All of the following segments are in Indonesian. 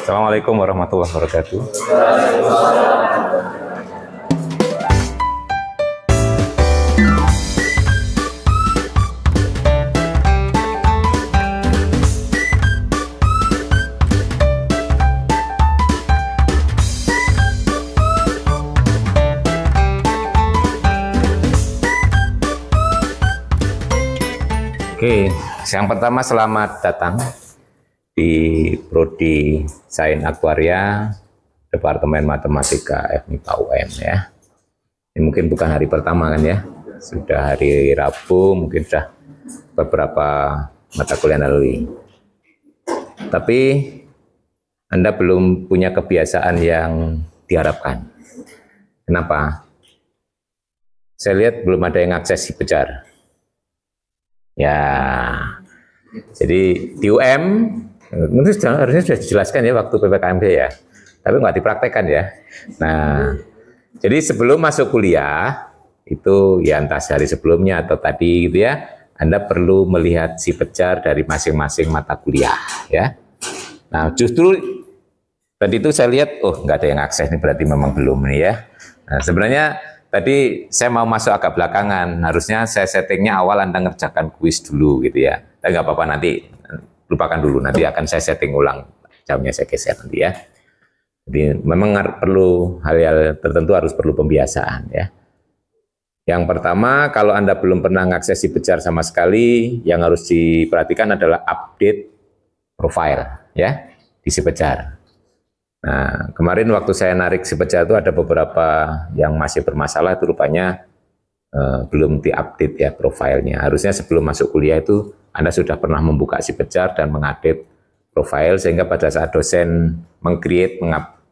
Assalamualaikum warahmatullahi wabarakatuh. Oke, yang pertama selamat datang di Prodi Sains Akuaria, Departemen Matematika FMIPA UM ya. Ini mungkin bukan hari pertama kan ya, sudah hari Rabu, mungkin sudah beberapa mata kuliah lalui. Tapi Anda belum punya kebiasaan yang diharapkan. Kenapa? Saya lihat belum ada yang akses Sipecar. Ya, jadi di UM, harusnya sudah dijelaskan ya waktu PPKMB ya, tapi nggak dipraktekkan ya. Nah, jadi sebelum masuk kuliah, itu ya entah sehari sebelumnya atau tadi gitu ya, Anda perlu melihat Sipecar dari masing-masing mata kuliah ya. Nah, justru tadi itu saya lihat, oh nggak ada yang akses, ini berarti memang belum nih ya. Nah, sebenarnya tadi saya mau masuk agak belakangan, harusnya saya settingnya awal Anda ngerjakan kuis dulu gitu ya. Tapi nggak apa-apa, nanti lupakan dulu, nanti akan saya setting ulang, jamnya saya geser nanti ya. Jadi memang perlu hal-hal tertentu harus perlu pembiasaan ya. Yang pertama, kalau Anda belum pernah mengakses Sipecar sama sekali, yang harus diperhatikan adalah update profile ya di Sipecar. Nah, kemarin waktu saya narik Sipecar itu ada beberapa yang masih bermasalah, itu rupanya belum diupdate ya profilnya. Harusnya sebelum masuk kuliah itu Anda sudah pernah membuka Sipecar dan mengupdate profil, sehingga pada saat dosen meng-create,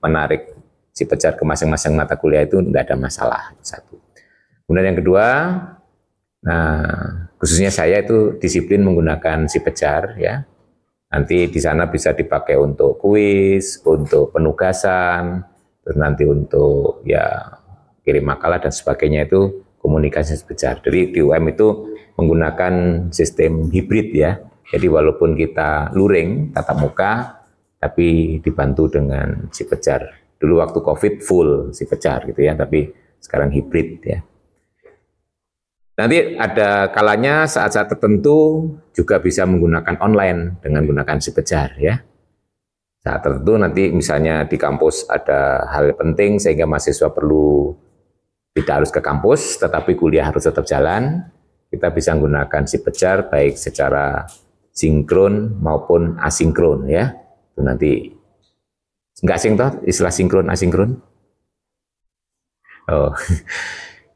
menarik Sipecar ke masing-masing mata kuliah itu tidak ada masalah. Satu. Kemudian yang kedua, nah khususnya saya itu disiplin menggunakan Sipecar ya. Nanti di sana bisa dipakai untuk kuis, untuk penugasan, terus nanti untuk ya kirim makalah dan sebagainya, itu komunikasi Sipecar. Jadi di UM itu menggunakan sistem hibrid ya. Jadi walaupun kita luring tatap muka, tapi dibantu dengan Sipecar. Dulu waktu COVID full Sipecar gitu ya, tapi sekarang hibrid ya. Nanti ada kalanya saat-saat tertentu juga bisa menggunakan online dengan menggunakan Sipecar ya. Saat tertentu nanti misalnya di kampus ada hal penting sehingga mahasiswa perlu tidak harus ke kampus, tetapi kuliah harus tetap jalan, kita bisa menggunakan Sipecar baik secara sinkron maupun asinkron ya. Itu nanti nggak asing toh istilah sinkron asinkron. Oh.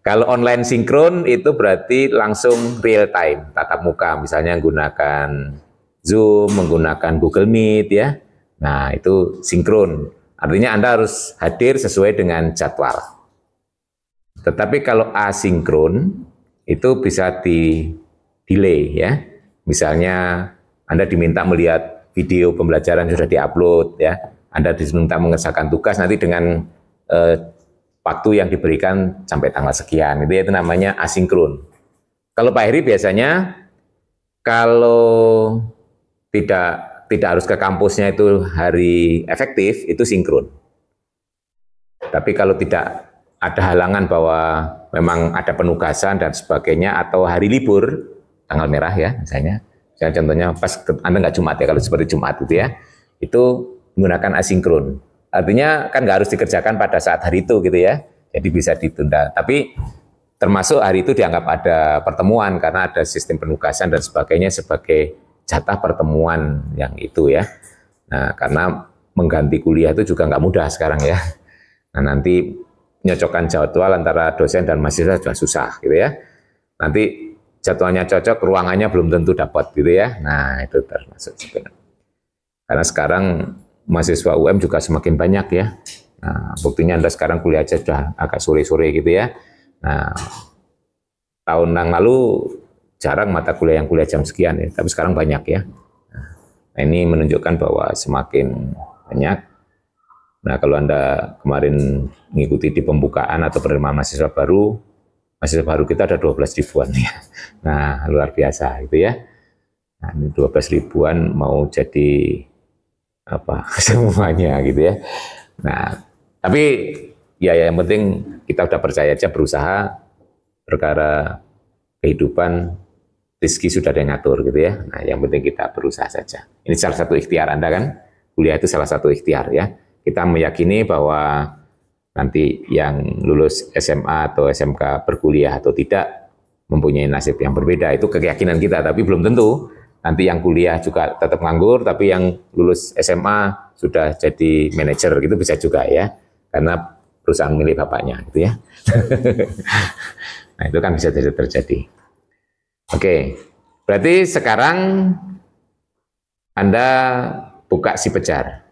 Kalau online sinkron itu berarti langsung real time, tatap muka, misalnya menggunakan Zoom, menggunakan Google Meet ya. Nah, itu sinkron. Artinya Anda harus hadir sesuai dengan jadwal. Tetapi kalau asinkron itu bisa di delay ya. Misalnya Anda diminta melihat video pembelajaran yang sudah diupload ya. Anda diminta mengerjakan tugas nanti dengan waktu yang diberikan sampai tanggal sekian, itu namanya asinkron. Kalau Pak Heri biasanya kalau tidak harus ke kampusnya itu hari efektif, itu sinkron. Tapi kalau tidak ada halangan bahwa memang ada penugasan dan sebagainya atau hari libur, tanggal merah ya misalnya, contohnya pas Anda nggak Jumat ya, kalau seperti Jumat itu ya, itu menggunakan asinkron. Artinya kan nggak harus dikerjakan pada saat hari itu gitu ya, jadi bisa ditunda. Tapi termasuk hari itu dianggap ada pertemuan karena ada sistem penugasan dan sebagainya sebagai jatah pertemuan yang itu ya. Nah, karena mengganti kuliah itu juga nggak mudah sekarang ya. Nah, nanti nyocokkan jadwal antara dosen dan mahasiswa juga susah gitu ya. Nanti jadwalnya cocok, ruangannya belum tentu dapat gitu ya. Nah, itu termasuk juga. Karena sekarang mahasiswa UM juga semakin banyak ya. Nah, buktinya Anda sekarang kuliah aja sudah agak sore-sore gitu ya. Nah, tahun yang lalu jarang mata kuliah yang kuliah jam sekian ya, tapi sekarang banyak ya. Nah, ini menunjukkan bahwa semakin banyak. Nah, kalau Anda kemarin mengikuti di pembukaan atau penerimaan mahasiswa baru kita ada 12 ribuan ya. Nah, luar biasa gitu ya. Nah, ini 12 ribuan mau jadi apa semuanya gitu ya. Nah, tapi ya yang penting kita udah percaya aja, berusaha, perkara kehidupan rezeki sudah ada yang ngatur gitu ya. Nah, yang penting kita berusaha saja. Ini salah satu ikhtiar Anda kan, kuliah itu salah satu ikhtiar ya. Kita meyakini bahwa nanti yang lulus SMA atau SMK berkuliah atau tidak mempunyai nasib yang berbeda, itu keyakinan kita, tapi belum tentu. Nanti yang kuliah juga tetap nganggur, tapi yang lulus SMA sudah jadi manajer gitu bisa juga ya, karena perusahaan milik bapaknya gitu ya. Nah, itu kan bisa terjadi. Oke, berarti sekarang Anda buka si Pejar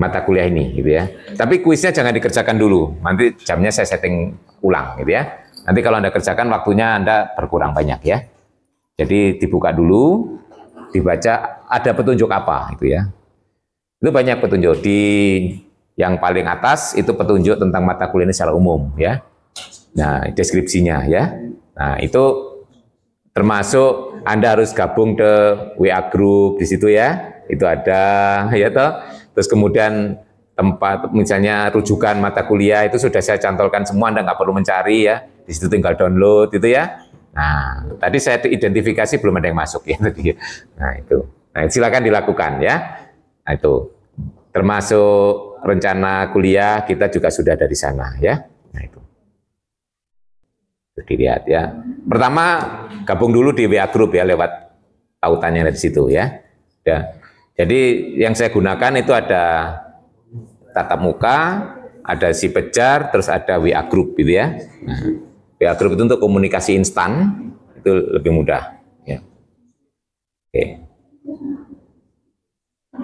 mata kuliah ini gitu ya. Tapi kuisnya jangan dikerjakan dulu, nanti jamnya saya setting ulang gitu ya. Nanti kalau Anda kerjakan waktunya Anda berkurang banyak ya. Jadi dibuka dulu, dibaca ada petunjuk apa gitu ya. Itu banyak petunjuk. Di yang paling atas itu petunjuk tentang mata kuliah ini secara umum ya. Nah, deskripsinya ya. Nah, itu termasuk Anda harus gabung ke WA group di situ ya. Itu ada ya toh. Terus kemudian tempat misalnya rujukan mata kuliah itu sudah saya cantolkan semua, Anda nggak perlu mencari ya. Di situ tinggal download itu ya. Nah, tadi saya identifikasi belum ada yang masuk ya tadi. Nah, itu. Nah, silakan dilakukan ya. Nah, itu. Termasuk rencana kuliah kita juga sudah ada di sana ya. Nah, itu. Dilihat ya. Pertama gabung dulu di WA group ya, lewat tautannya di situ ya. Ya. Jadi yang saya gunakan itu ada tatap muka, ada si Pejar, terus ada WA group gitu ya. Nah, WA group itu untuk komunikasi instan, itu lebih mudah ya. Oke.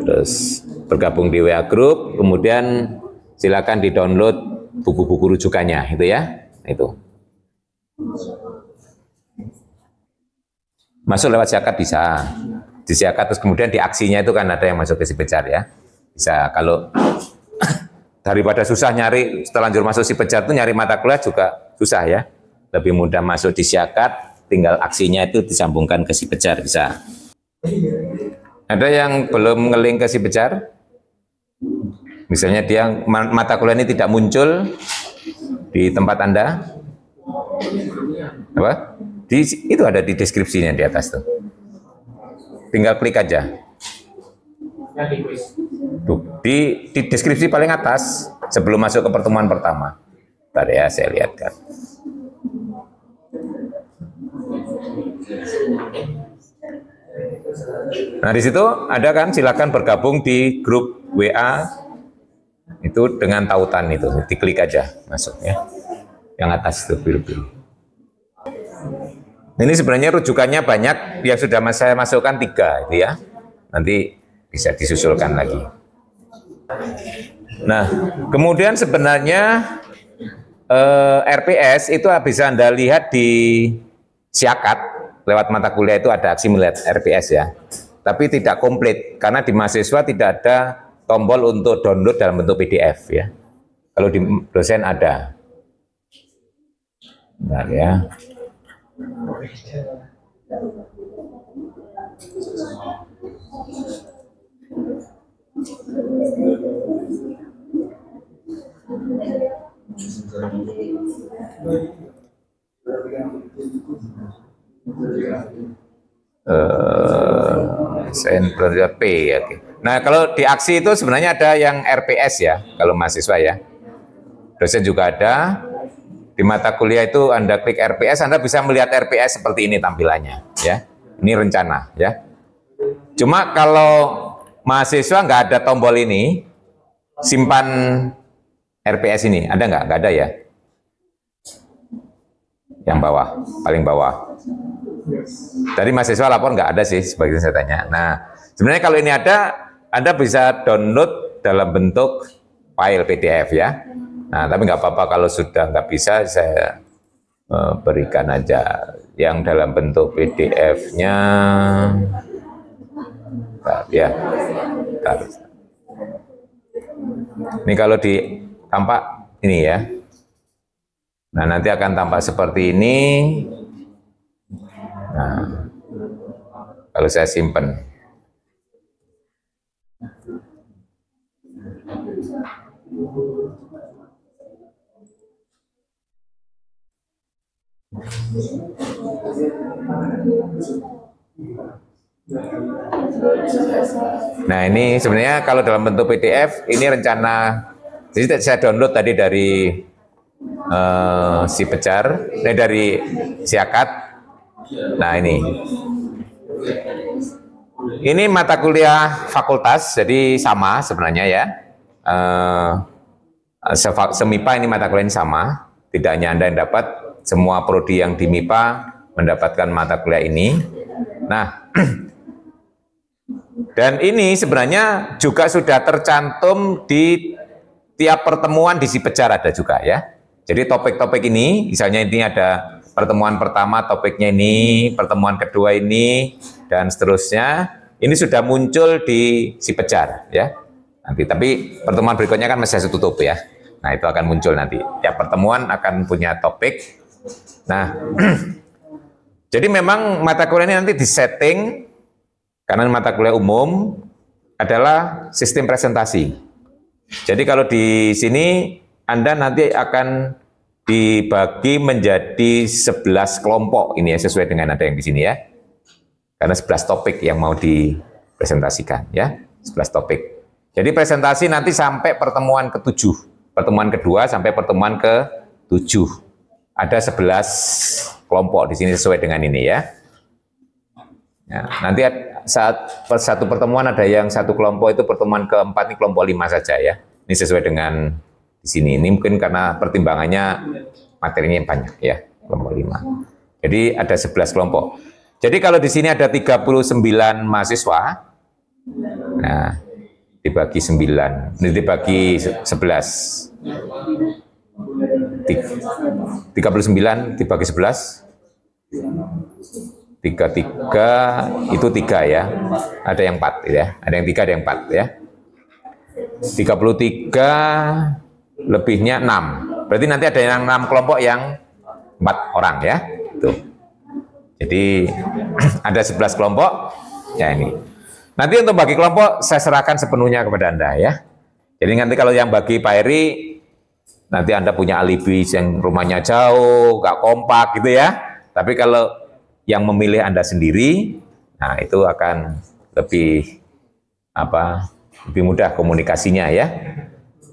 Terus bergabung di WA group, kemudian silakan di-download buku-buku rujukannya itu ya. Itu. Masuk lewat Siakat bisa. Di Siakat terus kemudian di aksinya itu kan ada yang masuk ke si Pejar ya. Bisa, kalau daripada susah nyari terlanjur masuk si Pejar itu nyari mata kuliah juga susah ya. Lebih mudah masuk di Siakat, tinggal aksinya itu disambungkan ke si Pejar bisa. Ada yang belum ngelink ke si Pejar? Misalnya dia mata kuliah ini tidak muncul di tempat Anda. Apa? Itu ada di deskripsinya di atas tuh. Tinggal klik aja. Tuh, di deskripsi paling atas sebelum masuk ke pertemuan pertama. Bentar ya, saya lihatkan. Nah, di situ ada kan, silakan bergabung di grup WA itu dengan tautan itu. Diklik aja masuk ya. Yang atas itu biru-biru. Ini sebenarnya rujukannya banyak, yang sudah saya masukkan 3 itu ya. Nanti bisa disusulkan lagi. Nah, kemudian sebenarnya RPS itu bisa Anda lihat di Siakat, lewat mata kuliah itu ada aksi melihat RPS ya. Tapi tidak komplit, karena di mahasiswa tidak ada tombol untuk download dalam bentuk PDF ya. Kalau di dosen ada. Bentar ya. SNP ya. Nah, kalau di aksi itu sebenarnya ada yang RPS ya, kalau mahasiswa ya. Dosen juga ada. Di mata kuliah itu Anda klik RPS, Anda bisa melihat RPS seperti ini tampilannya ya. Ini rencana ya. Cuma kalau mahasiswa nggak ada tombol ini, simpan RPS ini, ada nggak? Nggak ada ya? Yang bawah, paling bawah. Tadi mahasiswa lapor nggak ada sih, sebagian saya tanya. Nah, sebenarnya kalau ini ada, Anda bisa download dalam bentuk file PDF ya. Nah, tapi nggak apa-apa kalau sudah nggak bisa, saya berikan aja yang dalam bentuk PDF-nya. Ya, ini kalau tampak ini ya. Nah, nanti akan tampak seperti ini. Nah, kalau saya simpan. Nah, ini sebenarnya kalau dalam bentuk PDF, ini rencana, jadi saya download tadi dari si Pejar, dari si Akad. Nah, ini mata kuliah fakultas, jadi sama sebenarnya ya. Semipa ini mata kuliah ini sama, tidak hanya Anda yang dapat, semua prodi yang di MIPA mendapatkan mata kuliah ini. Nah, dan ini sebenarnya juga sudah tercantum di tiap pertemuan di si Pejar ada juga ya. Jadi topik-topik ini, misalnya ini ada pertemuan pertama topiknya ini, pertemuan kedua ini, dan seterusnya. Ini sudah muncul di si Pejar ya. Nanti, tapi pertemuan berikutnya kan masih tutup ya. Nah, itu akan muncul nanti. Tiap pertemuan akan punya topik. Nah, jadi memang mata kuliah ini nanti disetting karena mata kuliah umum adalah sistem presentasi. Jadi kalau di sini Anda nanti akan dibagi menjadi 11 kelompok ini ya, sesuai dengan ada yang di sini ya. Karena 11 topik yang mau dipresentasikan ya, 11 topik. Jadi presentasi nanti sampai pertemuan ke-7. Pertemuan kedua sampai pertemuan ke-7. Ada 11 kelompok di sini sesuai dengan ini ya. Ya, nanti saat satu pertemuan ada yang satu kelompok itu pertemuan keempat ini kelompok 5 saja ya. Ini sesuai dengan di sini. Ini mungkin karena pertimbangannya materinya banyak ya, kelompok 5. Jadi ada 11 kelompok. Jadi kalau di sini ada 39 mahasiswa, nah dibagi 9, ini dibagi 11. 39 dibagi 11. 33 itu 3 ya, ada yang 4 ya, ada yang 3 ada yang 4 ya. 33 lebihnya 6, berarti nanti ada yang 6 kelompok yang 4 orang ya. Tuh. Jadi ada 11 kelompok ya ini. Nanti untuk bagi kelompok saya serahkan sepenuhnya kepada Anda ya. Jadi nanti kalau yang bagi Pak Heri, nanti Anda punya alibi yang rumahnya jauh, gak kompak gitu ya. Tapi kalau yang memilih Anda sendiri, nah itu akan lebih lebih mudah komunikasinya ya.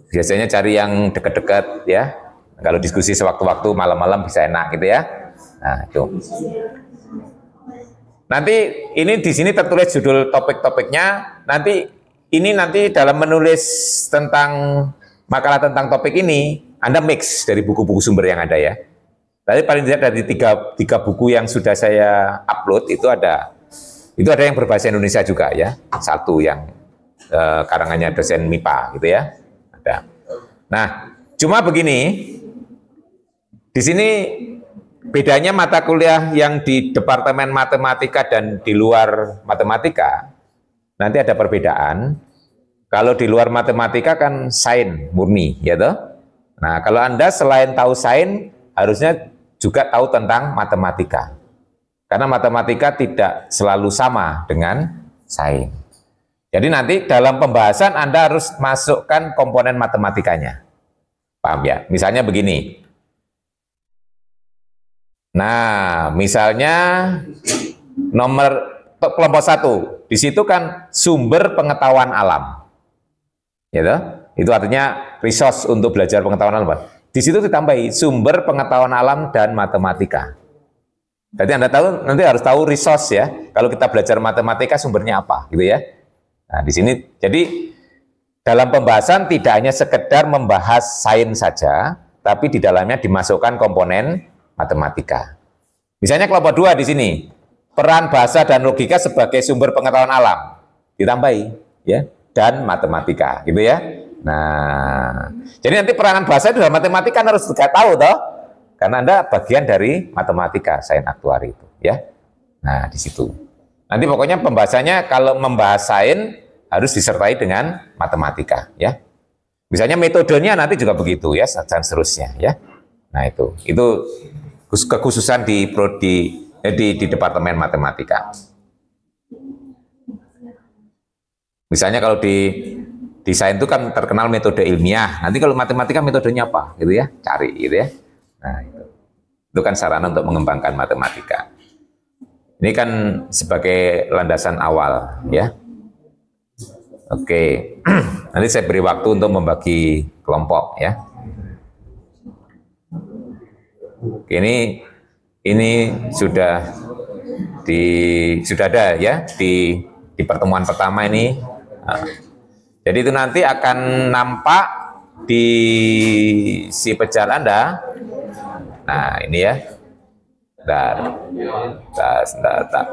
Biasanya cari yang dekat-dekat ya. Kalau diskusi sewaktu-waktu malam-malam bisa enak gitu ya. Nah itu. Nanti ini di sini tertulis judul topik-topiknya. Nanti dalam menulis tentang makalah tentang topik ini, Anda mix dari buku-buku sumber yang ada ya. Tadi paling tidak dari tiga buku yang sudah saya upload itu ada yang berbahasa Indonesia juga ya. Satu yang karangannya dosen MIPA gitu ya. Ada. Nah, cuma begini, di sini bedanya mata kuliah yang di Departemen Matematika dan di luar matematika, nanti ada perbedaan. Kalau di luar matematika kan sains murni, ya toh? Nah, kalau Anda selain tahu sains, harusnya juga tahu tentang matematika. Karena matematika tidak selalu sama dengan sains. Jadi nanti dalam pembahasan Anda harus masukkan komponen matematikanya. Paham ya? Misalnya begini. Nah, misalnya kelompok 1, di situ kan sumber pengetahuan alam. Gitu? Itu artinya resource untuk belajar pengetahuan alam. Di situ ditambahi sumber pengetahuan alam dan matematika. Berarti Anda nanti harus tahu resource ya. Kalau kita belajar matematika sumbernya apa, gitu ya. Nah, di sini jadi dalam pembahasan tidak hanya sekedar membahas sains saja, tapi di dalamnya dimasukkan komponen matematika. Misalnya kelompok 2 di sini, peran bahasa dan logika sebagai sumber pengetahuan alam. Ditambahi ya, dan matematika, gitu ya. Nah, jadi nanti peranan bahasa itu dalam matematika harus juga tahu toh. Karena Anda bagian dari matematika, sains aktuari itu, ya. Nah, di situ. Nanti pokoknya pembahasannya kalau membahas sains harus disertai dengan matematika, ya. Misalnya metodenya nanti juga begitu, ya, dan seterusnya, ya. Nah, itu kekhususan di Departemen Matematika. Misalnya kalau di desain itu kan terkenal metode ilmiah. Nanti kalau matematika metodenya apa, gitu ya, cari, gitu ya. Nah, itu kan sarana untuk mengembangkan matematika. Ini kan sebagai landasan awal, ya. Oke, nanti saya beri waktu untuk membagi kelompok, ya. Ini sudah ada ya di pertemuan pertama ini. Nah, jadi itu nanti akan nampak di si pejar Anda. Nah, ini ya. Tak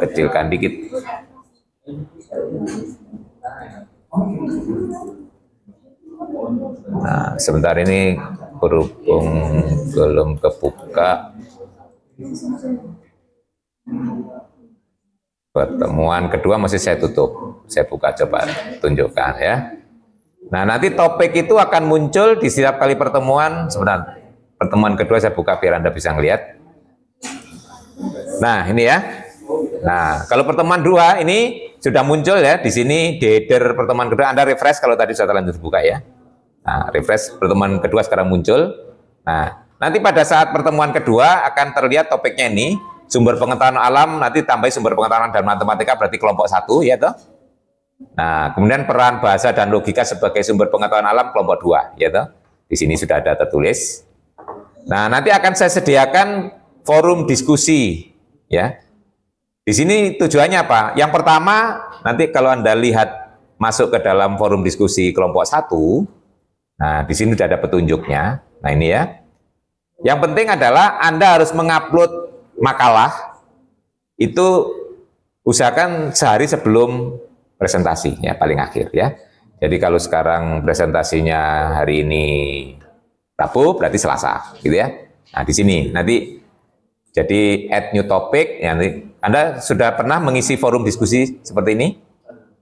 kecilkan dikit. Nah, sebentar ini berhubung belum kebuka. Pertemuan kedua masih saya tutup. Saya buka, coba tunjukkan ya. Nah, nanti topik itu akan muncul di setiap kali pertemuan. Sebentar, pertemuan kedua saya buka biar Anda bisa ngelihat. Nah, ini ya. Nah, kalau pertemuan dua ini sudah muncul ya di sini di header pertemuan kedua. Anda refresh kalau tadi sudah terlanjur buka ya. Nah, refresh pertemuan kedua sekarang muncul. Nah, nanti pada saat pertemuan kedua akan terlihat topiknya ini, sumber pengetahuan alam, nanti tambah sumber pengetahuan dan matematika berarti kelompok 1 ya toh. Nah, kemudian peran bahasa dan logika sebagai sumber pengetahuan alam kelompok 2 ya toh. Di sini sudah ada tertulis. Nah, nanti akan saya sediakan forum diskusi ya. Di sini tujuannya apa? Yang pertama, nanti kalau Anda lihat masuk ke dalam forum diskusi kelompok 1, nah di sini sudah ada petunjuknya. Nah, ini ya. Yang penting adalah Anda harus mengupload makalah itu usahakan sehari sebelum presentasi ya, paling akhir ya. Jadi kalau sekarang presentasinya hari ini Rabu, berarti Selasa gitu ya. Nah, di sini nanti jadi add new topic ya, nanti Anda sudah pernah mengisi forum diskusi seperti ini?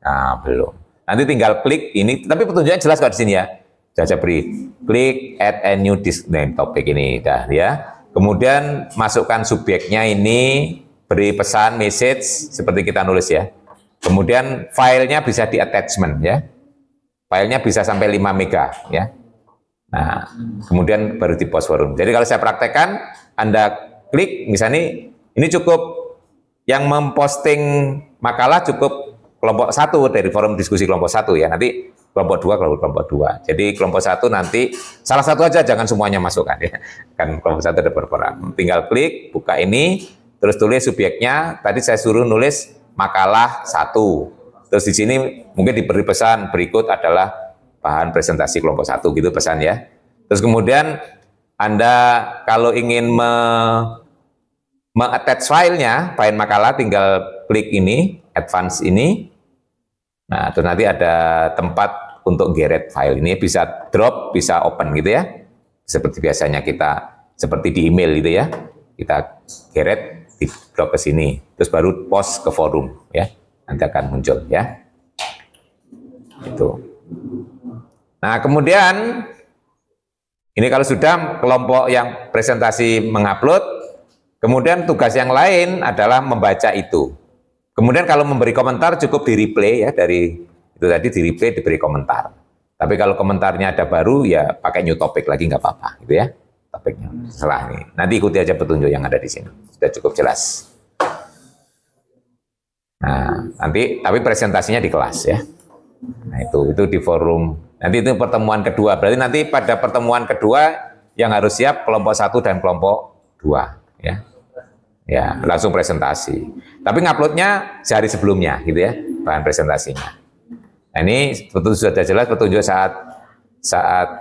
Nah, belum. Nanti tinggal klik ini, tapi petunjuknya jelas kok di sini ya. Saya beri klik add a new name topik ini dah ya. Kemudian masukkan subjeknya ini, beri pesan message seperti kita nulis ya. Kemudian filenya bisa di attachment ya. Filenya bisa sampai 5 mega ya. Nah, kemudian baru di post forum. Jadi kalau saya praktekkan, Anda klik misalnya ini cukup yang memposting makalah cukup kelompok 1 dari forum diskusi kelompok 1 ya. Nanti kelompok 2 kelompok 2. Jadi kelompok 1 nanti salah satu aja, jangan semuanya masukkan ya. Kan kelompok 1 ada berperan. Tinggal klik, buka ini, terus tulis subjeknya. Tadi saya suruh nulis makalah 1. Terus di sini mungkin diberi pesan berikut adalah bahan presentasi kelompok 1 gitu pesan ya. Terus kemudian Anda kalau ingin attach filenya, file makalah tinggal klik ini, advance ini. Nah, terus nanti ada tempat untuk geret file ini, bisa drop, bisa open gitu ya. Seperti biasanya kita, seperti di email gitu ya. Kita geret, di drop ke sini, terus baru post ke forum ya. Nanti akan muncul ya. Itu. Nah, kemudian ini kalau sudah kelompok yang presentasi mengupload, kemudian tugas yang lain adalah membaca itu. Kemudian kalau memberi komentar cukup di replay ya, dari itu tadi di replay diberi komentar. Tapi kalau komentarnya ada baru ya pakai new topic lagi nggak apa-apa gitu ya. Topiknya setelah ini. Nanti ikuti aja petunjuk yang ada di sini. Sudah cukup jelas. Nah, nanti tapi presentasinya di kelas ya. Nah, itu di forum. Nanti itu pertemuan kedua. Berarti nanti pada pertemuan kedua yang harus siap kelompok 1 dan kelompok 2 ya. Ya, langsung presentasi. Tapi nguploadnya sehari sebelumnya gitu ya, bahan presentasinya. Nah, ini betul sudah jelas petunjuk saat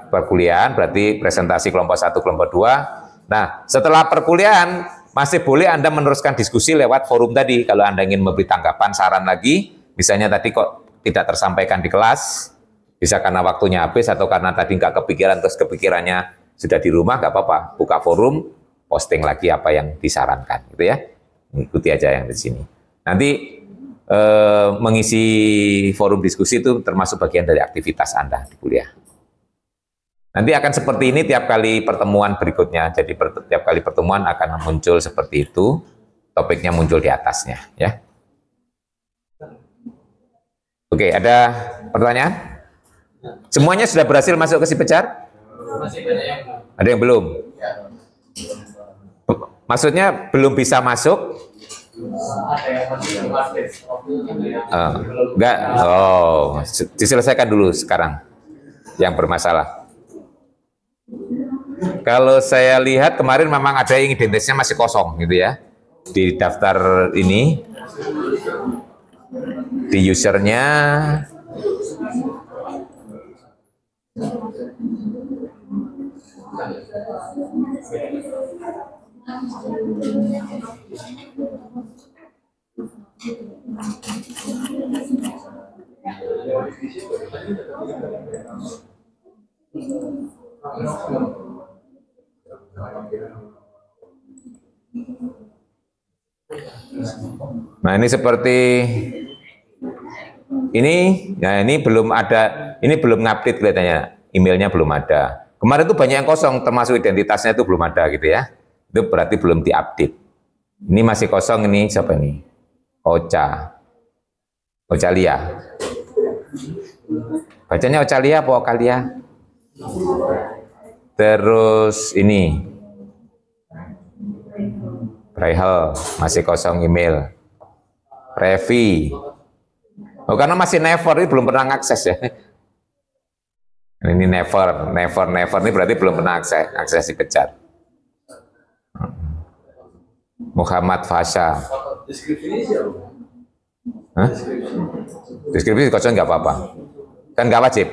perkuliahan, berarti presentasi kelompok 1, kelompok 2. Nah, setelah perkuliahan masih boleh Anda meneruskan diskusi lewat forum tadi. Kalau Anda ingin memberi tanggapan, saran lagi, misalnya tadi kok tidak tersampaikan di kelas, bisa karena waktunya habis atau karena tadi nggak kepikiran, terus kepikirannya sudah di rumah, nggak apa-apa, buka forum, posting lagi apa yang disarankan, gitu ya. Ikuti aja yang di sini. Nanti mengisi forum diskusi itu termasuk bagian dari aktivitas Anda di kuliah. Nanti akan seperti ini tiap kali pertemuan berikutnya. Jadi tiap kali pertemuan akan muncul seperti itu, topiknya muncul di atasnya, ya. Oke, ada pertanyaan? Semuanya sudah berhasil masuk ke si pecar? Masih banyak yang belum. Ada yang belum? Ya. Maksudnya belum bisa masuk? Ada yang masih belum aktif. Enggak. Oh, diselesaikan dulu sekarang yang bermasalah. Kalau saya lihat kemarin memang ada yang identitasnya masih kosong gitu ya. Di daftar ini, di usernya, nah ini seperti ini, nah ini belum ada, ini belum ngupdate kelihatannya, emailnya belum ada. Kemarin tuh banyak yang kosong, termasuk identitasnya itu belum ada gitu ya. Itu berarti belum diupdate. Ini masih kosong, ini siapa ini? Ocalia. Bacanya Ocalia apa Okalia? Terus ini Rahel, masih kosong email. Revi. Oh, karena masih never, ini belum pernah ngakses ya. Ini never ini berarti belum pernah akses dipecat. Muhammad Fasha. Deskripsi siapa? Hah? Deskripsi kosong nggak apa-apa. Kan nggak wajib.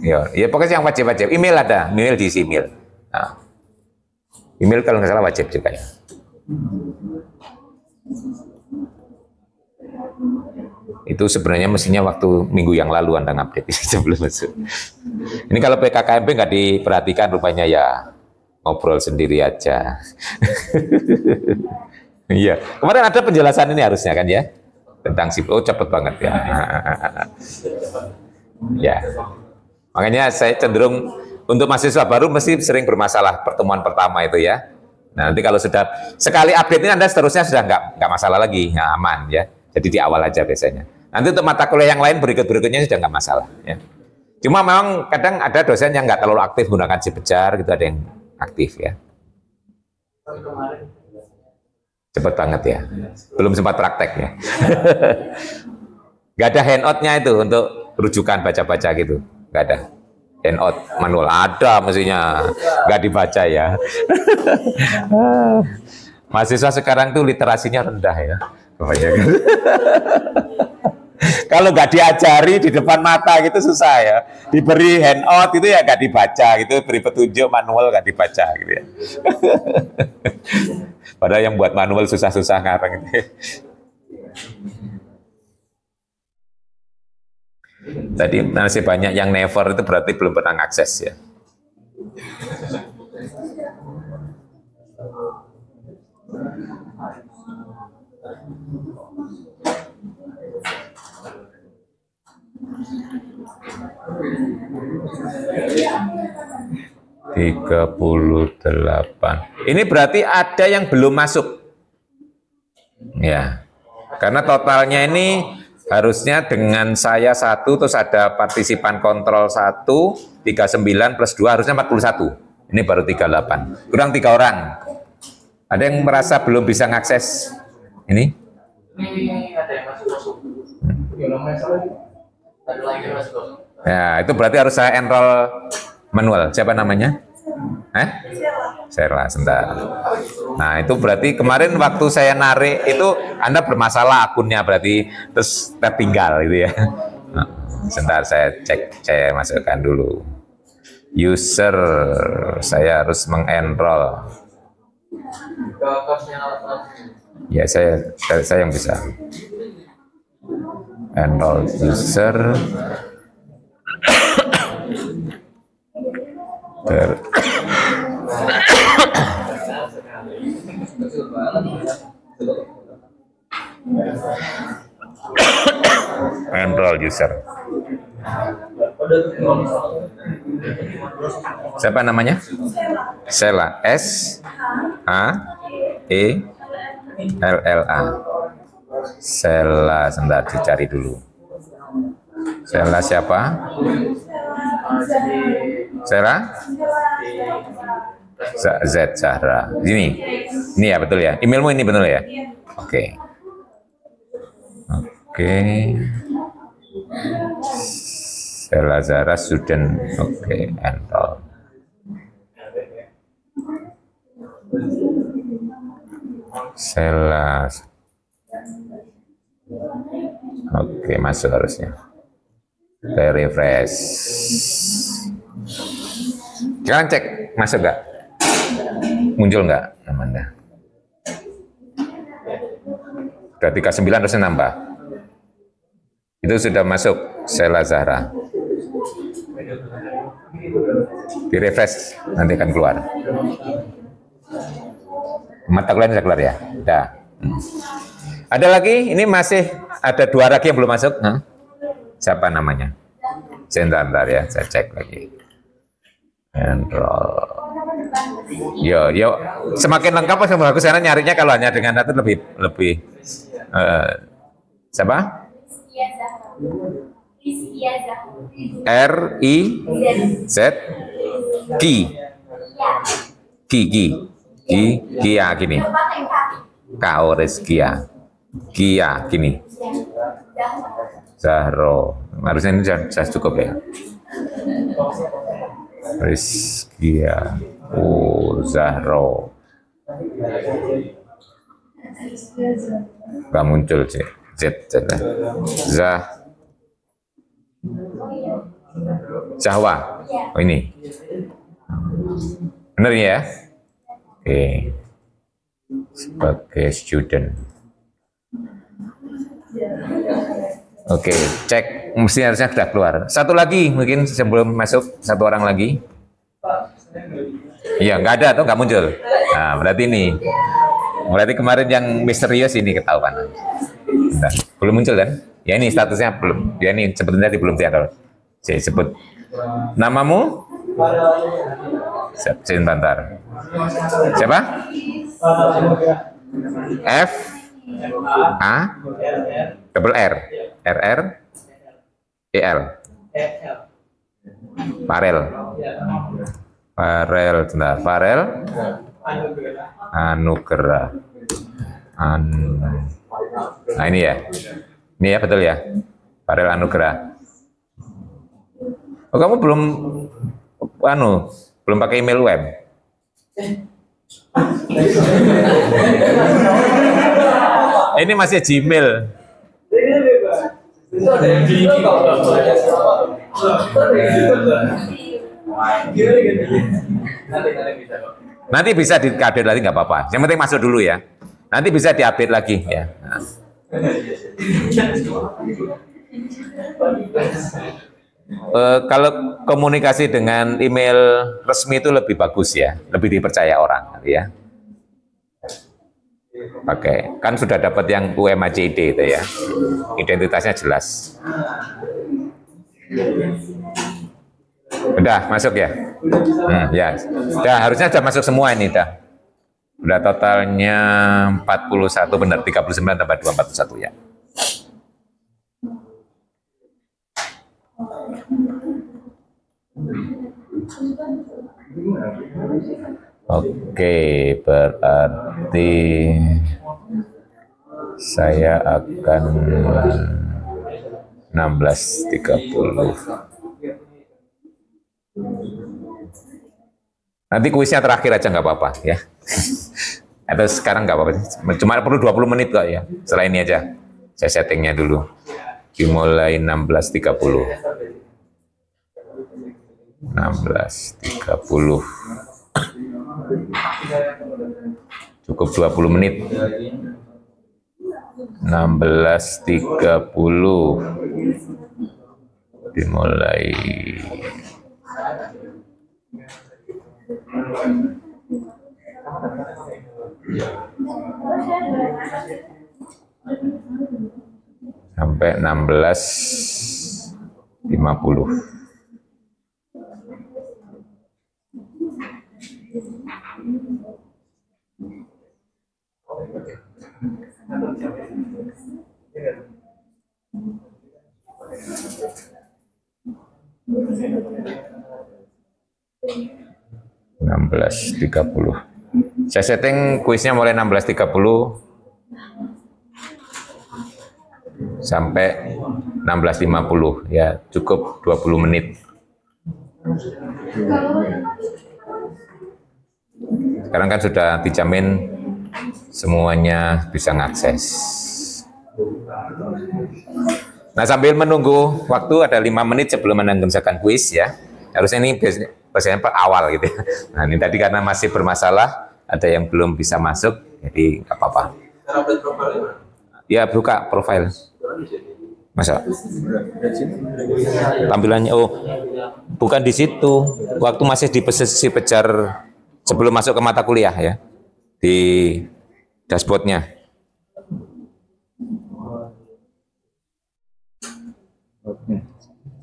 Ya pokoknya yang wajib. Email ada, email diisi email. Nah, email kalau nggak salah wajib juga ya. Itu sebenarnya mestinya waktu minggu yang lalu Anda ngupdate sebelum masuk. Ini kalau PKKMP nggak diperhatikan rupanya ya ngobrol sendiri aja. Iya, kemarin ada penjelasan ini harusnya kan ya tentang SIP. Oh cepet banget ya. Ya, makanya saya cenderung untuk mahasiswa baru mesti sering bermasalah pertemuan pertama itu ya. Nah, nanti kalau sudah sekali update ini Anda seterusnya sudah nggak masalah lagi, ya, aman ya. Jadi di awal aja biasanya. Nanti untuk mata kuliah yang lain berikutnya sudah nggak masalah. Ya. Cuma memang kadang ada dosen yang nggak terlalu aktif menggunakan si pejar, gitu ada yang aktif ya. Cepet banget ya. Belum sempat praktek ya. Nggak ada handout-nya itu untuk rujukan baca-baca gitu. Nggak ada. Handout manual ada mestinya, nggak dibaca ya. Mahasiswa sekarang tuh literasinya rendah ya. Kebanyakan. Kalau nggak diajari di depan mata gitu susah ya. Diberi handout itu ya nggak dibaca gitu, beri petunjuk manual nggak dibaca gitu ya. Padahal yang buat manual susah-susah ngarang gitu. Tadi masih banyak yang never itu berarti belum pernah ngakses ya. $38. Ini berarti ada yang belum masuk. Ya. Karena totalnya ini harusnya dengan saya 1, terus ada partisipan kontrol 1, 39 plus 2 harusnya 41. Ini baru 38. Kurang 3 orang. Ada yang merasa belum bisa ngakses ini? Ini ada yang masih kosong. Yang namanya salah. Ada lagi yang masih kosong. Ya, itu berarti harus saya enroll manual. Siapa namanya? Serla, sebentar. Nah, itu berarti kemarin waktu saya narik itu Anda bermasalah akunnya berarti terus tertinggal gitu ya. Nah, sebentar saya cek, saya masukkan dulu. User, saya harus mengenroll. Ya, saya yang bisa. Enroll user. Enroll user. Siapa namanya? Sela. S-A-E-L-L-A. Sela, sebentar dicari dulu. Sela siapa? Jadi Sela? di Z Zahra. Ini ya betul ya. Emailmu ini betul ya. Oke. Oke. Sela Zahra student. Oke, enroll. Sela. Oke, masuk harusnya. Saya refresh. Sekarang cek masuk nggak? Muncul nggak namanya? Udah 39 harusnya nambah. Itu sudah masuk Sela Zahra. Di refresh nanti akan keluar. Mata kuliah sudah keluar ya? Udah. Ada lagi? Ini masih ada 2 lagi yang belum masuk. Siapa namanya? Sebentar ya, saya cek lagi. Enroll. Yo, semakin lengkap semakin bagus karena nyarinya kalau hanya dengan itu lebih siapa? R-I-Z Gia gini. K.O. Rizkia. Gia gini. Zahro. Harusnya ini sudah cukup ya. Rizkia. Oh, Zahro. Gak muncul sih. Zahwa. Oh ini. Benar ya? Oke. Sebagai student. Oke, cek. Mesti harusnya sudah keluar. Satu lagi mungkin sebelum masuk, satu orang lagi. Iya, nggak ada atau nggak muncul. Nah, berarti ini. Berarti kemarin yang misterius ini ketahuan. Nah, belum muncul kan? Ya ini statusnya belum. Ya ini sebetulnya belum diadol. Saya sebut. Namamu? Sebentar. Siapa? F A double R E L Farel sebentar. Farel Anugerah. Nah ini ya betul ya, Farel Anugerah. Oh, kamu belum pakai email web? Ini masih Gmail. Nanti bisa di-update lagi nggak apa-apa. Yang penting masuk dulu ya. Nanti bisa di-update lagi ya. Nah. Kalau komunikasi dengan email resmi itu lebih bagus ya, lebih dipercaya orang ya. Oke, kan sudah dapat yang UMAJID itu ya, identitasnya jelas. Udah masuk ya? Ya, harusnya sudah masuk semua ini dah. Udah totalnya 41 benar, 39 tambah 2 41 ya. Oke, berarti saya akan 16.30. Nanti kuisnya terakhir aja nggak apa-apa ya. Atau sekarang nggak apa-apa. Cuma perlu 20 menit kok ya. Setelah ini aja. Saya settingnya dulu. Dimulai 16.30. 16.30. Cukup 20 menit. 16.30. Dimulai. Sampai 16.50. 16.30. Saya setting kuisnya mulai 16.30 sampai 16.50, ya cukup 20 menit. Sekarang kan sudah dijamin semuanya bisa ngakses. Nah, sambil menunggu waktu ada 5 menit sebelum mengerjakan kuis ya. Harusnya ini biasanya awal gitu ya. Nah, ini tadi karena masih bermasalah, ada yang belum bisa masuk, jadi nggak apa-apa. Ya, buka profil. Masa? Tampilannya, oh, bukan di situ. Waktu masih di posisi pejar sebelum masuk ke mata kuliah ya, di dashboardnya.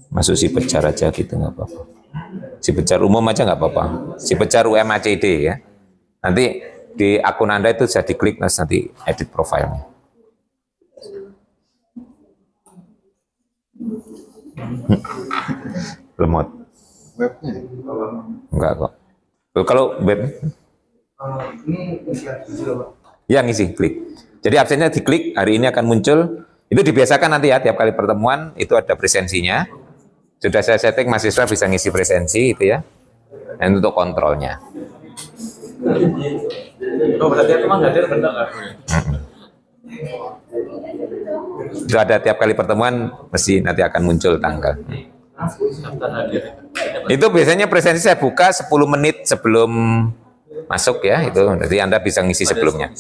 Masuk si pejar aja gitu, nggak apa-apa. Si pejar umum aja nggak apa-apa. Si pejar UMACD ya. Nanti di akun Anda itu bisa diklik, nanti edit profilnya. Lemot. Webnya? Enggak kok. Kalau web ya ngisi, klik. Jadi absennya diklik, hari ini akan muncul. Itu dibiasakan nanti ya, tiap kali pertemuan itu ada presensinya. Sudah saya setting mahasiswa bisa ngisi presensi itu ya. Dan untuk kontrolnya. Oh, berarti teman hadir benar nggak? Sudah ada tiap kali pertemuan, mesti nanti akan muncul tanggal. Itu biasanya presensi saya buka 10 menit sebelum masuk ya, itu. Jadi Anda bisa ngisi sebelumnya.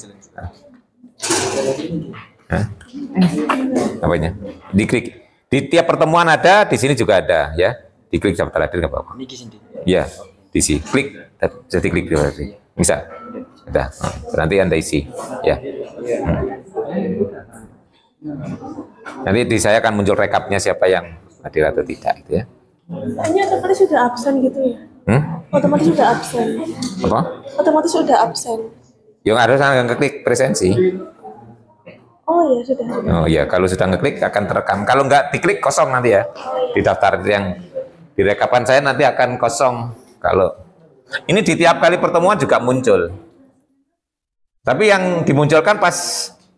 Hah? Apanya? Diklik. Di tiap pertemuan ada, di sini juga ada ya. Diklik daftar hadir nggak apa-apa. Ya, diisi. Klik, jadi klik daftar hadir. Bisa. Udah. Nanti Anda isi ya. Nanti di saya akan muncul rekapnya siapa yang hadir atau tidak gitu ya. Ini otomatis sudah absen gitu ya? Otomatis sudah absen. Apa? Otomatis sudah absen. Yang harus ngeklik presensi. Oh ya sudah. Oh ya, kalau sudah ngeklik akan terekam. Kalau nggak diklik kosong nanti ya. Di daftar yang di rekapan saya nanti akan kosong. Kalau ini di tiap kali pertemuan juga muncul. Tapi yang dimunculkan pas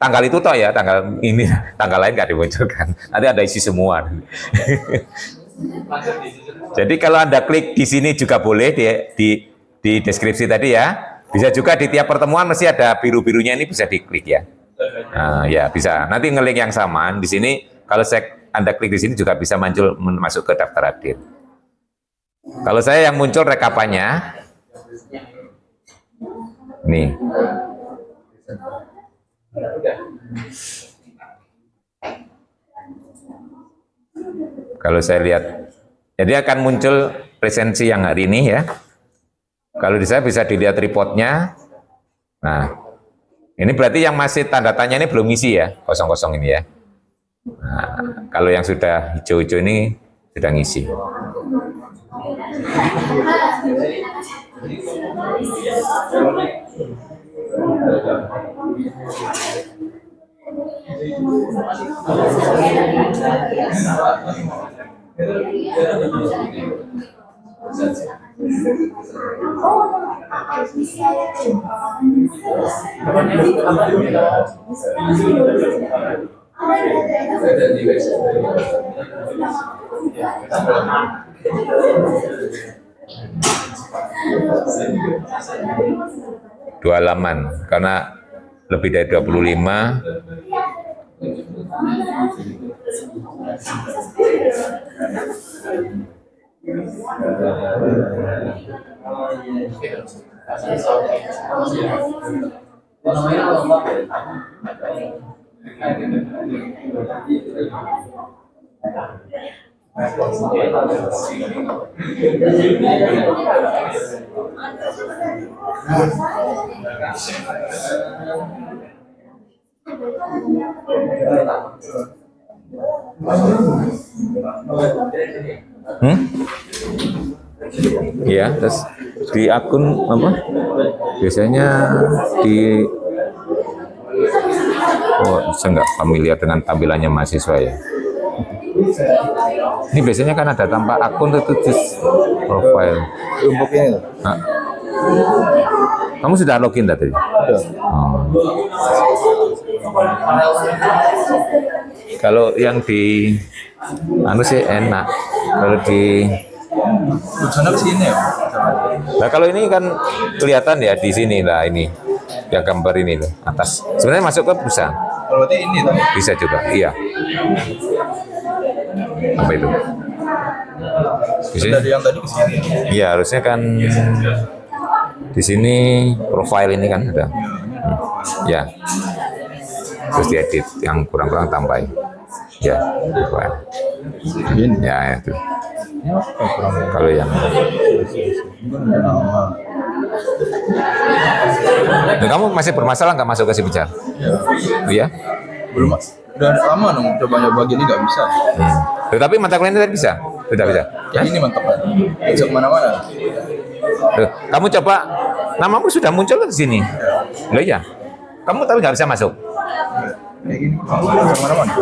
tanggal itu toh ya, tanggal ini, tanggal lain nggak dimunculkan. Nanti ada isi semua. Jadi kalau Anda klik di sini juga boleh di deskripsi tadi ya. Bisa juga di tiap pertemuan mesti ada biru-birunya, ini bisa diklik ya. Nah, ya bisa. Nanti ngelink yang sama di sini. Kalau Anda klik di sini juga bisa masuk ke daftar hadir. Kalau saya yang muncul rekapannya, nih. Kalau saya lihat, jadi akan muncul presensi yang hari ini ya. Kalau di saya bisa dilihat reportnya. Nah, ini berarti yang masih tanda tanya ini belum ngisi ya, kosong-kosong ini ya. Nah, kalau yang sudah hijau-hijau ini sudah ngisi. Dua halaman, karena lebih dari 25. Ya, terus di akun apa? Biasanya di saya nggak familiar dengan tampilannya mahasiswa ya. Ini biasanya kan ada tanpa akun itu profile. Untuk ini loh. Nah, kamu sudah login tadi? Udah. Oh. Kalau yang di anu sih enak. Kalau di Tujuannya ke sini ya. nah kalau ini kan kelihatan ya di sini lah ini yang gambar ini loh atas. Sebenarnya masuk ke bisa. Kalau berarti ini tuh. Bisa juga. Iya. Apa itu? Di sini? Dari yang tadi ke sini. Iya, harusnya kan di sini profile ini kan ada. Ya. Terus diedit yang kurang-kurang tambahin. Ya, profile. Ini. Ya, itu. Kalau yang Nama. nah, kamu masih bermasalah nggak masuk ke si Pijar? Iya. Belum. Udah lama dong coba-coba gini nggak bisa. Tapi mata kuliah tadi bisa? Sudah bisa? Ya ini mantap kan. Bisa kemana-mana. Tuh, kamu coba, namamu sudah muncul di sini. Loh iya. Kamu tapi nggak bisa masuk. Kayak gini. Bisa kemana-mana.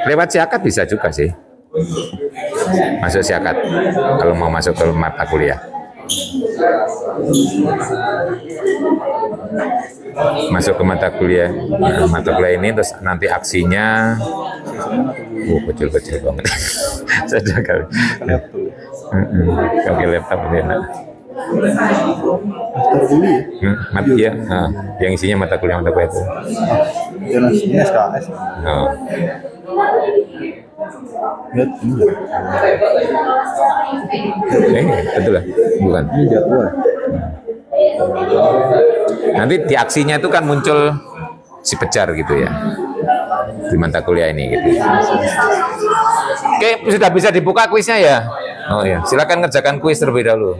Lewat Siakat bisa juga sih. Masuk Siakat kalau mau masuk ke mata kuliah. Masuk ke mata kuliah. Nah, mata kuliah ini terus nanti aksinya kecil-kecil banget. Sudah kali. Pakai laptop ini enak. Ya, yang isinya mata kuliah itu. Ini SKS. Oh. Lihat ini. Betul lah, bukan. Ini jadwal. Nanti di aksinya itu kan muncul si Pijar gitu ya di mata kuliah ini gitu. Oke, sudah bisa dibuka kuisnya ya? Oh ya, silakan ngerjakan kuis terlebih dahulu.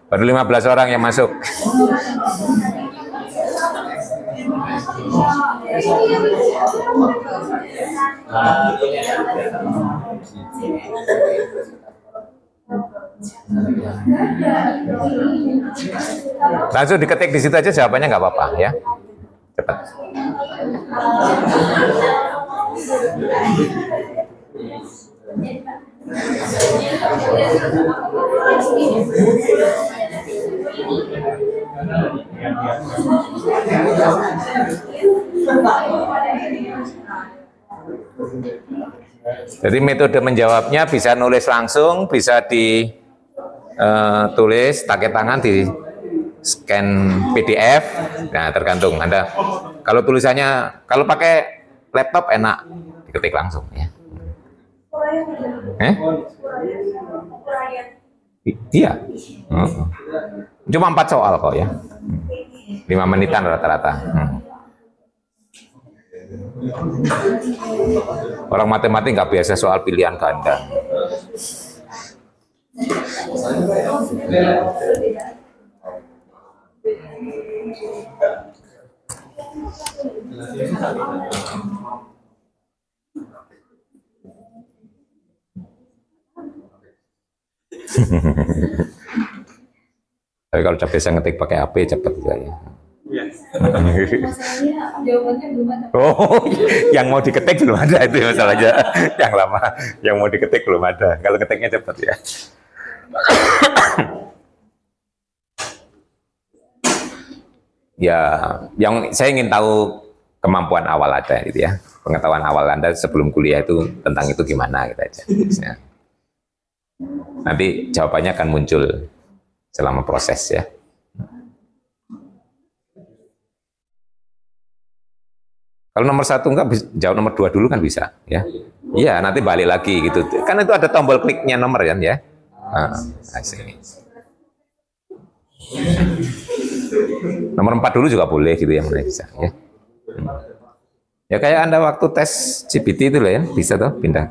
Baru 15 orang yang masuk. Langsung diketik di situ aja jawabannya nggak apa-apa ya. Cepat. Jadi metode menjawabnya bisa nulis langsung, bisa ditulis pakai tangan, di scan PDF. Nah, tergantung Anda. Kalau tulisannya, kalau pakai laptop enak diketik langsung ya. Iya. Cuma 4 soal kok ya. 5 menitan rata-rata. Orang matematik nggak biasa soal pilihan ganda. Tapi kalau udah biasa ngetik pakai HP cepet juga ya. Jawabannya belum ada. Oh, yang mau diketik belum ada itu masalahnya. Yang lama, yang mau diketik belum ada. Kalau ketiknya cepat ya. Ya, yang saya ingin tahu kemampuan awal aja gitu ya. Pengetahuan awal Anda sebelum kuliah itu tentang itu gimana gitu aja. Nanti jawabannya akan muncul selama proses ya. Kalau nomor 1 enggak, jawab nomor 2 dulu kan bisa ya. Iya, nanti balik lagi gitu. Kan itu ada tombol kliknya nomor kan ya. Sini. Nomor 4 dulu juga boleh gitu ya, mulai bisa ya. Ya kayak Anda waktu tes GPT itu lah ya, bisa tuh pindah.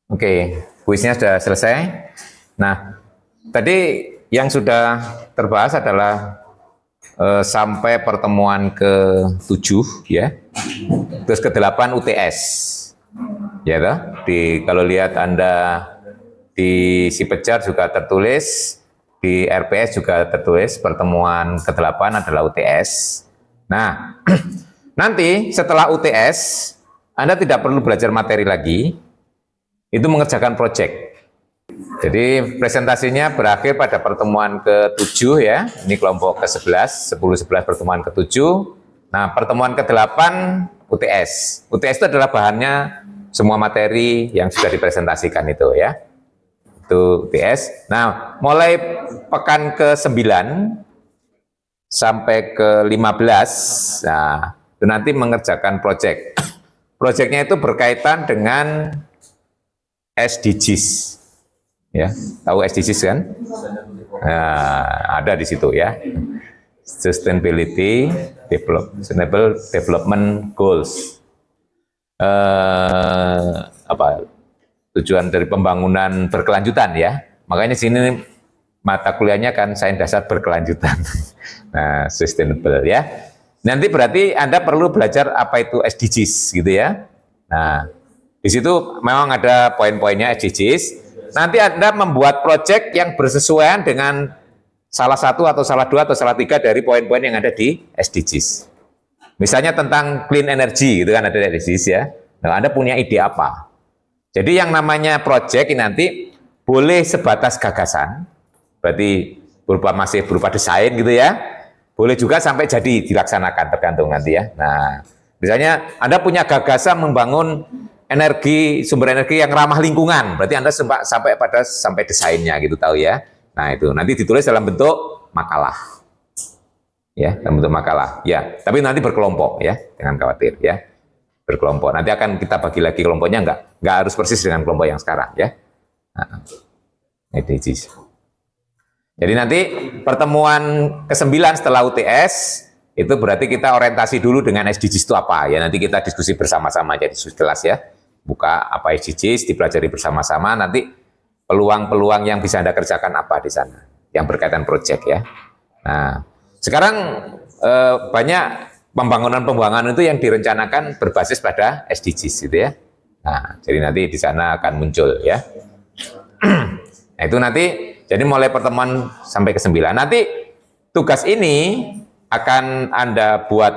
Oke, kuisnya sudah selesai. Nah, tadi yang sudah terbahas adalah sampai pertemuan ke-7 ya. Terus ke-8 UTS. Ya toh? Kalau lihat Anda di Sipejar juga tertulis, di RPS juga tertulis pertemuan ke-8 adalah UTS. Nah, nanti setelah UTS Anda tidak perlu belajar materi lagi, itu mengerjakan proyek. Jadi presentasinya berakhir pada pertemuan ke-7 ya, ini kelompok ke-11, 10-11 pertemuan ke-7. Nah, pertemuan ke-8 UTS. UTS itu adalah bahannya semua materi yang sudah dipresentasikan itu ya. Itu UTS. Nah, mulai pekan ke-9 sampai ke-15, nah, itu nanti mengerjakan proyek. Proyeknya itu berkaitan dengan SDGs. Ya, tahu SDGs kan? Nah, ada di situ ya. Sustainability Sustainable Development Goals. Tujuan dari pembangunan berkelanjutan ya. Makanya sini mata kuliahnya kan sains dasar berkelanjutan. Nah, sustainable ya. Nanti berarti Anda perlu belajar apa itu SDGs gitu ya. Nah, di situ memang ada poin-poinnya SDGs. Nanti Anda membuat proyek yang bersesuaian dengan salah satu atau salah dua atau salah tiga dari poin-poin yang ada di SDGs. Misalnya tentang clean energy, gitu kan ada di SDGs ya. Nah, Anda punya ide apa? Jadi yang namanya proyek ini nanti boleh sebatas gagasan, berarti masih berupa desain gitu ya. Boleh juga sampai jadi dilaksanakan, tergantung nanti ya. Nah, misalnya Anda punya gagasan membangun sumber energi yang ramah lingkungan, berarti Anda sampai desainnya gitu tahu ya. Nah, itu nanti ditulis dalam bentuk makalah. Ya, dalam bentuk makalah. Ya, tapi nanti berkelompok ya, jangan khawatir ya. Berkelompok. Nanti akan kita bagi lagi kelompoknya enggak harus persis dengan kelompok yang sekarang ya. Nah, SDGs. Jadi nanti pertemuan ke-9 setelah UTS itu berarti kita orientasi dulu dengan SDGs itu apa ya. Nanti kita diskusi bersama-sama jadi kelas ya. Buka apa SDGs, dipelajari bersama-sama. Nanti peluang-peluang yang bisa Anda kerjakan apa di sana yang berkaitan proyek ya. Nah, sekarang banyak pembangunan itu yang direncanakan berbasis pada SDGs gitu ya. Nah, jadi nanti di sana akan muncul ya. Nah, itu nanti jadi mulai pertemuan sampai ke-9. Nanti tugas ini akan Anda buat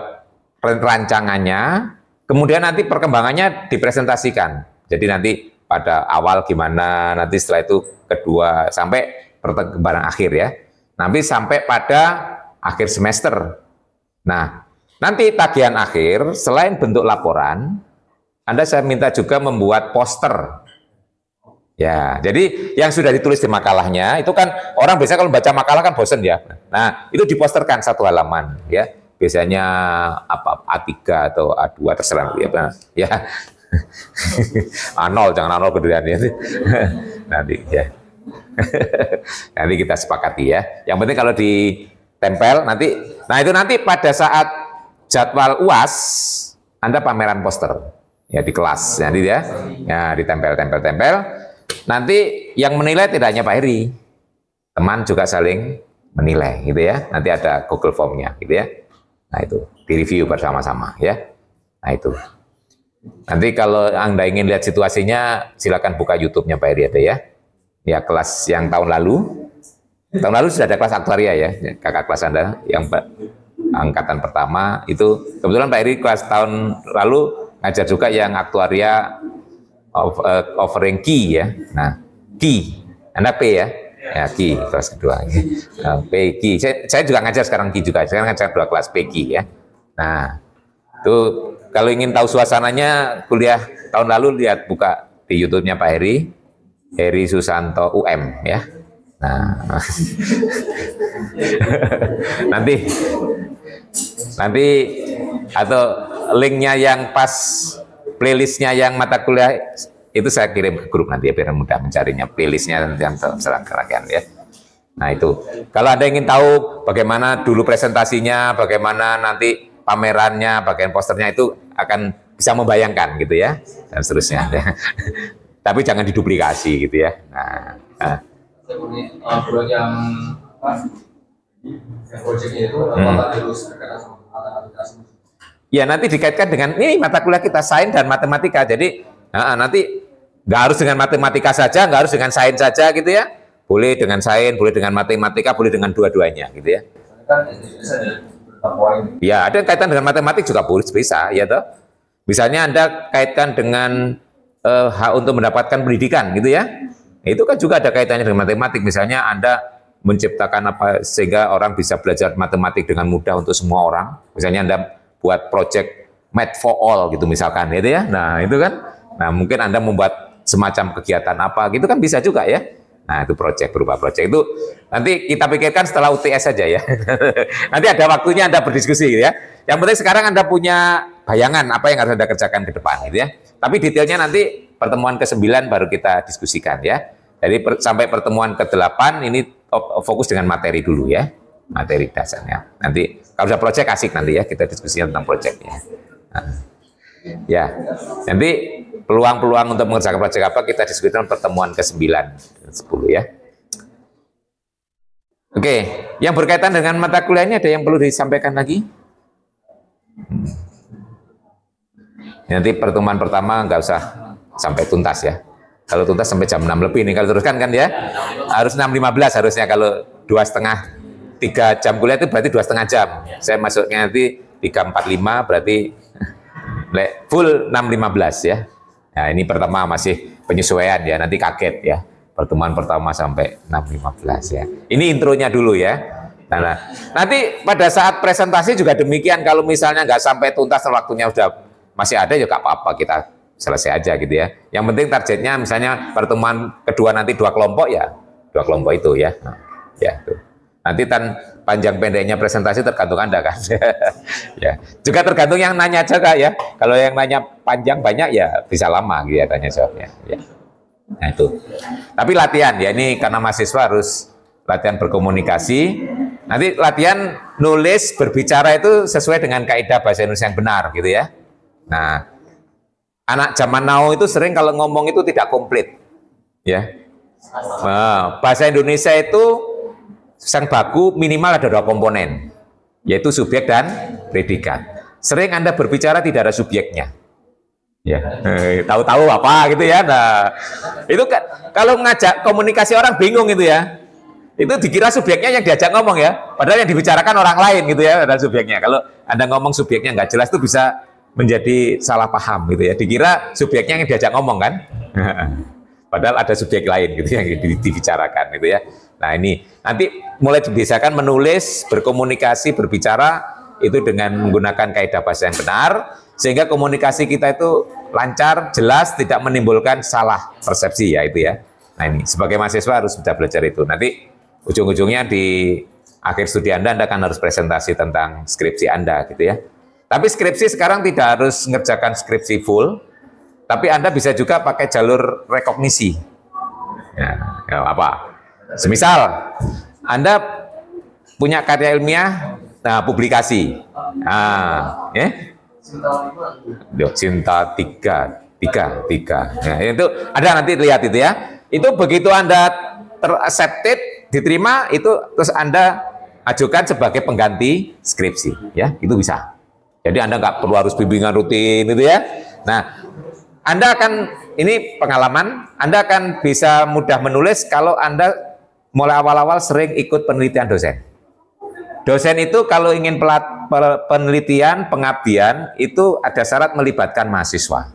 rancangannya, kemudian nanti perkembangannya dipresentasikan. Jadi nanti pada awal gimana, nanti setelah itu kedua sampai perkembangan akhir ya. Nanti sampai pada akhir semester. Nah, nanti tagihan akhir, selain bentuk laporan, saya minta juga membuat poster. Ya, jadi yang sudah ditulis di makalahnya, itu kan orang biasanya kalau baca makalah kan bosen ya. Nah, itu diposterkan 1 halaman ya. Biasanya apa A3 atau A2 terserah ya. Ya. A0, jangan A0 gedean ya. Nanti ya. Nanti kita sepakati ya. Yang penting kalau ditempel nanti, nah itu nanti pada saat jadwal UAS, Anda pameran poster ya di kelas, nanti ya, ditempel. Nanti yang menilai tidak hanya Pak Heri, teman juga saling menilai, gitu ya. Nanti ada Google Form-nya, gitu ya. Nah itu direview bersama-sama, ya. Nah itu. Nanti kalau Anda ingin lihat situasinya, silakan buka YouTube-nya Pak Heri ada ya. Ya kelas yang tahun lalu sudah ada kelas aktuaria ya, kakak kelas Anda yang angkatan pertama itu kebetulan Pak Heri kelas tahun lalu ngajar juga yang aktuaria offering key ya. Nah, key, Anda P ya. Ya, key kelas kedua. P key. Saya juga ngajar sekarang key juga. Saya ngajar 2 kelas P key ya. Nah, itu kalau ingin tahu suasananya kuliah tahun lalu lihat buka di YouTube-nya Pak Heri Susanto UM ya. Nah, nanti atau linknya yang pas playlistnya yang mata kuliah itu saya kirim ke grup nanti ya biar mudah mencarinya playlistnya nanti yang terserah kalian ya. Nah itu kalau Anda ingin tahu bagaimana dulu presentasinya, bagaimana nanti pamerannya, bagian posternya itu akan bisa membayangkan gitu ya dan seterusnya. Tapi jangan diduplikasi gitu ya. Nah. Proyek yang proyeknya itu apakah harus berkaitan sama aplikasi? Ya nanti dikaitkan dengan ini mata kuliah kita sains dan matematika. Jadi nanti nggak harus dengan matematika saja, nggak harus dengan sains saja gitu ya. Boleh dengan sains, boleh dengan matematika, boleh dengan dua-duanya gitu ya. Ya ada kaitan dengan matematik juga boleh bisa ya toh. Misalnya Anda kaitkan dengan hak untuk mendapatkan pendidikan gitu ya. Itu kan juga ada kaitannya dengan matematik. Misalnya Anda menciptakan apa sehingga orang bisa belajar matematik dengan mudah untuk semua orang. Misalnya Anda buat project Math for All gitu misalkan gitu ya. Nah, itu kan. Nah, mungkin Anda membuat semacam kegiatan apa gitu kan bisa juga ya. Nah, itu project berupa project itu nanti kita pikirkan setelah UTS saja ya. Nanti ada waktunya Anda berdiskusi gitu ya. Yang penting sekarang Anda punya bayangan apa yang harus Anda kerjakan ke depan gitu ya. Tapi detailnya nanti pertemuan ke-9 baru kita diskusikan ya. Jadi sampai pertemuan ke-8 ini fokus dengan materi dulu ya. Materi dasarnya. Nanti kalau sudah proyek asik nanti ya kita diskusi tentang proyeknya. Nah, ya. Nanti peluang-peluang untuk mengerjakan proyek apa kita diskusikan pertemuan ke-9 dan 10 ya. Oke, yang berkaitan dengan mata kuliahnya ada yang perlu disampaikan lagi? Nanti pertemuan pertama nggak usah sampai tuntas ya. Kalau tuntas sampai jam 6 lebih nih, kalau teruskan kan ya, harus 6.15 harusnya. Kalau 2,5-3 jam kuliah itu berarti 2,5 jam. Saya masuknya nanti 3.45 berarti full 6.15 ya. Nah ini pertama masih penyesuaian ya, nanti kaget ya. Pertemuan pertama sampai 6.15 ya. Ini intronya dulu ya. Nah, nanti pada saat presentasi juga demikian, kalau misalnya nggak sampai tuntas waktunya udah masih ada ya nggak apa-apa, kita selesai aja gitu ya. Yang penting targetnya misalnya pertemuan kedua nanti 2 kelompok ya, 2 kelompok itu ya. Nah, ya tuh. Nanti panjang pendeknya presentasi tergantung Anda kan. Ya. Juga tergantung yang nanya juga ya. Kalau yang nanya panjang banyak ya bisa lama gitu ya tanya jawabnya. Ya. Nah itu. Tapi latihan ya, ini karena mahasiswa harus latihan berkomunikasi. Nanti latihan nulis berbicara itu sesuai dengan kaidah bahasa Indonesia yang benar gitu ya. Nah, anak zaman now itu sering kalau ngomong itu tidak komplit, ya. Nah, bahasa Indonesia itu sang baku minimal ada 2 komponen, yaitu subjek dan predikat. Sering Anda berbicara tidak ada subjeknya, ya. Tahu-tahu apa gitu ya. Nah, itu kan kalau ngajak komunikasi orang bingung itu ya. Itu dikira subjeknya yang diajak ngomong ya, padahal yang dibicarakan orang lain gitu ya, ada subjeknya. Kalau Anda ngomong subjeknya nggak jelas itu bisa menjadi salah paham gitu ya, dikira subjeknya yang diajak ngomong kan, padahal ada subjek lain gitu yang dibicarakan gitu ya. Nah ini nanti mulai dibiasakan menulis, berkomunikasi, berbicara itu dengan menggunakan kaidah bahasa yang benar, sehingga komunikasi kita itu lancar, jelas, tidak menimbulkan salah persepsi ya itu ya. Nah ini sebagai mahasiswa harus sudah belajar itu. Nanti ujung-ujungnya di akhir studi Anda akan harus presentasi tentang skripsi Anda gitu ya. Tapi skripsi sekarang tidak harus mengerjakan skripsi full, tapi Anda bisa juga pakai jalur rekognisi. Ya apa? Semisal Anda punya karya ilmiah, nah publikasi. Nah, ya. Cinta tiga. Nah, itu ada nanti lihat itu ya. Itu begitu Anda teraccepted, diterima, itu terus Anda ajukan sebagai pengganti skripsi, ya itu bisa. Jadi Anda nggak perlu harus bimbingan rutin itu ya. Nah, Anda akan, ini pengalaman, Anda akan bisa mudah menulis kalau Anda mulai awal-awal sering ikut penelitian dosen. Dosen itu kalau ingin penelitian, pengabdian, itu ada syarat melibatkan mahasiswa.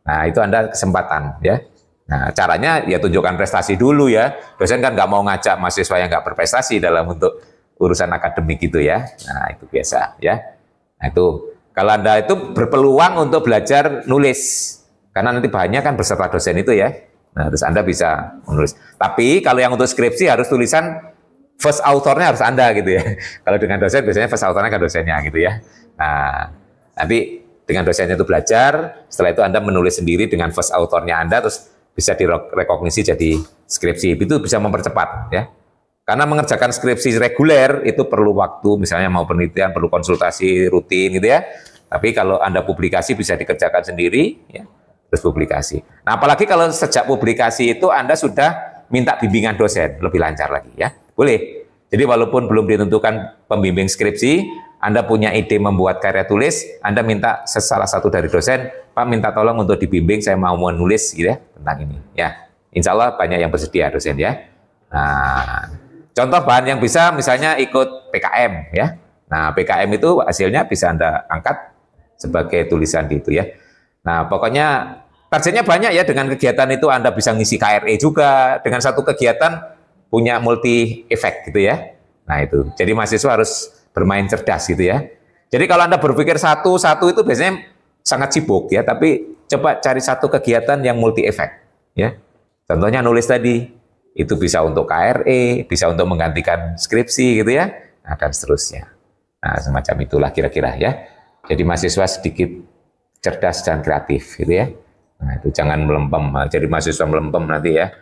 Nah, itu Anda kesempatan ya. Nah, caranya ya tunjukkan prestasi dulu ya. Dosen kan nggak mau ngajak mahasiswa yang nggak berprestasi dalam untuk urusan akademik gitu ya. Nah, itu biasa ya. Nah, itu kalau Anda itu berpeluang untuk belajar nulis. Karena nanti bahannya kan beserta dosen itu ya. Nah, terus Anda bisa menulis. Tapi kalau yang untuk skripsi harus tulisan first author-nya harus Anda gitu ya. Kalau dengan dosen biasanya first author-nya kan dosennya gitu ya. Nah, nanti dengan dosennya itu belajar, setelah itu Anda menulis sendiri dengan first author-nya Anda, terus bisa direkognisi jadi skripsi. Itu bisa mempercepat ya. Karena mengerjakan skripsi reguler itu perlu waktu, misalnya mau penelitian perlu konsultasi rutin gitu ya. Tapi kalau Anda publikasi bisa dikerjakan sendiri ya, terus publikasi. Nah, apalagi kalau sejak publikasi itu Anda sudah minta bimbingan dosen, lebih lancar lagi ya. Boleh. Jadi walaupun belum ditentukan pembimbing skripsi, Anda punya ide membuat karya tulis, Anda minta salah satu dari dosen, Pak minta tolong untuk dibimbing, saya mau menulis gitu ya tentang ini. Ya, insya Allah banyak yang bersedia dosen ya. Nah, contoh bahan yang bisa misalnya ikut PKM ya. Nah, PKM itu hasilnya bisa Anda angkat sebagai tulisan gitu ya. Nah, pokoknya targetnya banyak ya, dengan kegiatan itu Anda bisa ngisi KRE juga, dengan satu kegiatan punya multi efek gitu ya. Nah, itu. Jadi mahasiswa harus bermain cerdas gitu ya. Jadi kalau Anda berpikir satu-satu itu biasanya sangat sibuk ya, tapi coba cari satu kegiatan yang multi efek ya. Contohnya nulis tadi, itu bisa untuk KRE, bisa untuk menggantikan skripsi gitu ya, nah, dan seterusnya. Nah, semacam itulah kira-kira ya. Jadi mahasiswa sedikit cerdas dan kreatif gitu ya. Nah, itu jangan melempem, jadi mahasiswa melempem nanti ya.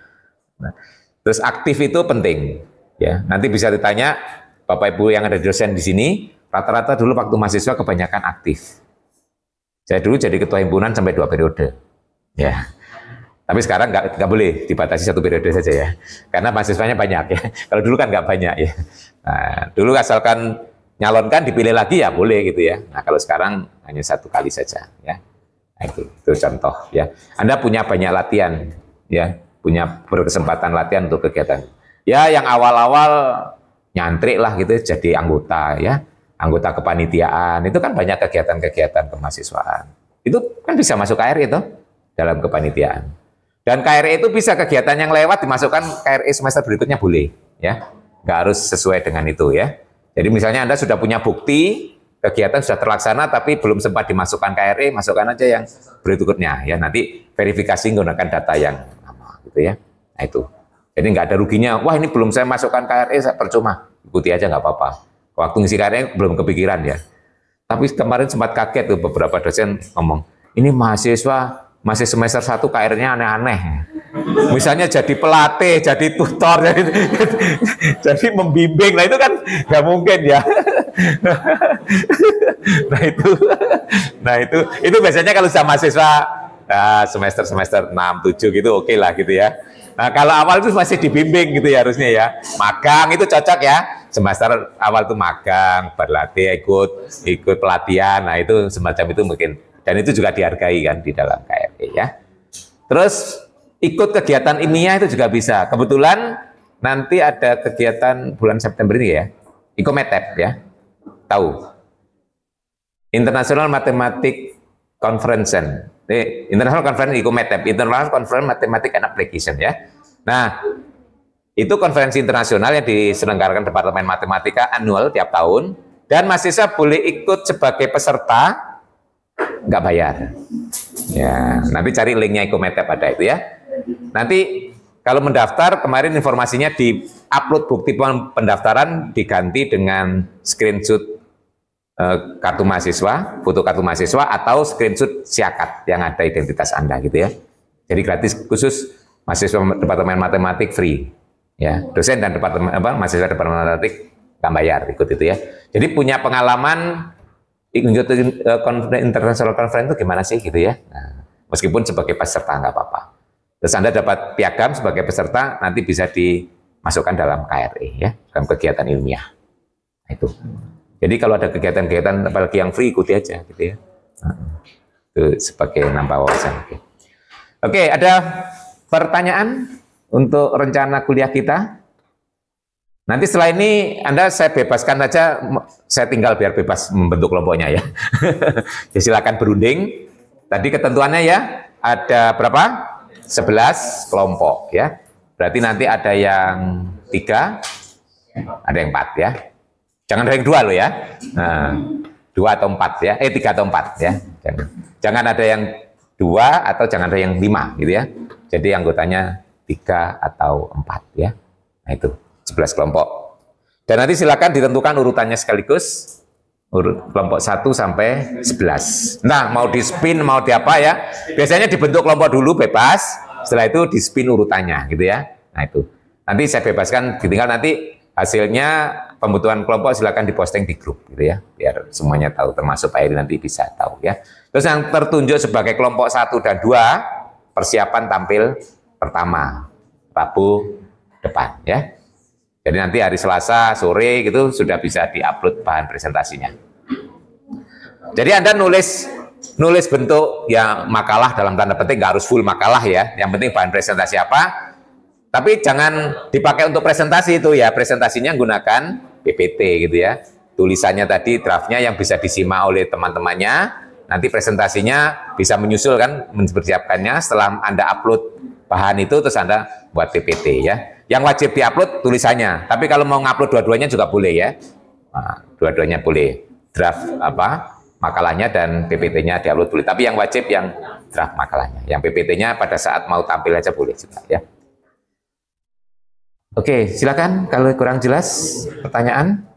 Nah, terus aktif itu penting ya. Nanti bisa ditanya Bapak Ibu yang ada dosen di sini, rata-rata dulu waktu mahasiswa kebanyakan aktif. Saya dulu jadi ketua himpunan sampai 2 periode. Ya. Tapi sekarang nggak boleh dibatasi 1 periode saja ya. Karena mahasiswanya banyak ya. Kalau dulu kan nggak banyak ya. Nah, dulu asalkan nyalonkan dipilih lagi ya boleh gitu ya. Nah, kalau sekarang hanya 1 kali saja ya. Nah, itu contoh ya. Anda punya banyak latihan ya, punya berkesempatan latihan untuk kegiatan. Ya, yang awal-awal nyantri lah gitu jadi anggota ya, anggota kepanitiaan. Itu kan banyak kegiatan-kegiatan kemahasiswaan. Itu kan bisa masuk KRI itu dalam kepanitiaan. Dan KRI itu bisa kegiatan yang lewat dimasukkan KRI semester berikutnya boleh ya. Nggak harus sesuai dengan itu ya. Jadi misalnya Anda sudah punya bukti kegiatan sudah terlaksana tapi belum sempat dimasukkan KRI, masukkan aja yang berikutnya ya, nanti verifikasi menggunakan data yang sama gitu ya. Nah itu. Jadi nggak ada ruginya, wah ini belum saya masukkan KRI, saya percuma. Ikuti aja nggak apa-apa. Waktu ngisi KRI belum kepikiran ya. Tapi kemarin sempat kaget tuh beberapa dosen ngomong, ini mahasiswa masih semester 1 KRI-nya aneh-aneh. Misalnya jadi pelatih, jadi tutor, jadi membimbing. Nah itu kan nggak mungkin ya. nah itu biasanya kalau sudah mahasiswa semester 6, 7 gitu oke lah gitu ya. Nah kalau awal itu masih dibimbing gitu ya harusnya ya. Magang itu cocok ya. Semester awal itu magang, berlatih, ikut pelatihan. Nah itu semacam itu mungkin. Dan itu juga dihargai kan di dalam KRI ya. Terus ikut kegiatan ilmiah itu juga bisa. Kebetulan nanti ada kegiatan bulan September ini ya, ICOMETEP ya. Tahu? International Mathematics Conference. International Conference ICOMETEP, International Conference Mathematics and Application ya. Nah, itu konferensi internasional yang diselenggarakan Departemen Matematika annual tiap tahun, dan mahasiswa boleh ikut sebagai peserta nggak bayar. Ya, nanti cari linknya ICOMETEP ada itu ya. Nanti kalau mendaftar, kemarin informasinya di upload bukti pendaftaran diganti dengan screenshot kartu mahasiswa, foto kartu mahasiswa atau screenshot siakat yang ada identitas Anda gitu ya. Jadi gratis khusus mahasiswa Departemen Matematik free. Ya, dosen dan mahasiswa Departemen Matematik nggak bayar ikut itu ya. Jadi punya pengalaman ikut international conference itu gimana sih gitu ya. Nah, meskipun sebagai peserta nggak apa-apa. Terus Anda dapat piagam sebagai peserta, nanti bisa dimasukkan dalam KRI ya, dalam kegiatan ilmiah. Nah, itu. Jadi kalau ada kegiatan-kegiatan apalagi yang free ikuti aja gitu ya. Itu sebagai nambah wawasan. Oke, ada pertanyaan untuk rencana kuliah kita? Nanti setelah ini saya bebaskan saja, saya tinggal biar bebas membentuk kelompoknya ya. Ya silakan berunding. Tadi ketentuannya ya, ada berapa? 11 kelompok ya. Berarti nanti ada yang 3, ada yang 4 ya. Jangan ada yang 2 loh ya. Nah, 2 atau 4 ya. 3 atau 4 ya. Jangan ada yang 2 atau jangan ada yang 5 gitu ya. Jadi anggotanya 3 atau 4 ya. Nah itu 11 kelompok. Dan nanti silakan ditentukan urutannya sekaligus. Kelompok 1 sampai 11. Nah, mau di spin, mau di apa ya. Biasanya dibentuk kelompok dulu bebas. Setelah itu di spin urutannya gitu ya. Nah itu. Nanti saya bebaskan, tinggal nanti hasilnya pembutuhan kelompok silakan diposting di grup gitu ya. Biar semuanya tahu, termasuk Pak Eri nanti bisa tahu ya. Terus yang tertunjuk sebagai kelompok 1 dan 2, persiapan tampil pertama, Rabu depan ya. Jadi nanti hari Selasa sore gitu sudah bisa diupload bahan presentasinya. Jadi Anda nulis bentuk ya makalah dalam tanda petik, nggak harus full makalah ya. Yang penting bahan presentasi apa. Tapi jangan dipakai untuk presentasi itu ya. Presentasinya gunakan PPT gitu ya. Tulisannya tadi draftnya yang bisa disimak oleh teman-temannya. Nanti presentasinya bisa menyusul kan, mempersiapkannya. Setelah Anda upload bahan itu terus Anda buat PPT ya. Yang wajib diupload tulisannya, tapi kalau mau ngupload dua-duanya juga boleh ya. Nah, dua-duanya boleh. Draft makalahnya dan PPT-nya diupload boleh. Tapi yang wajib yang draft makalahnya. Yang PPT-nya pada saat mau tampil aja boleh juga ya. Oke, silakan kalau kurang jelas pertanyaan.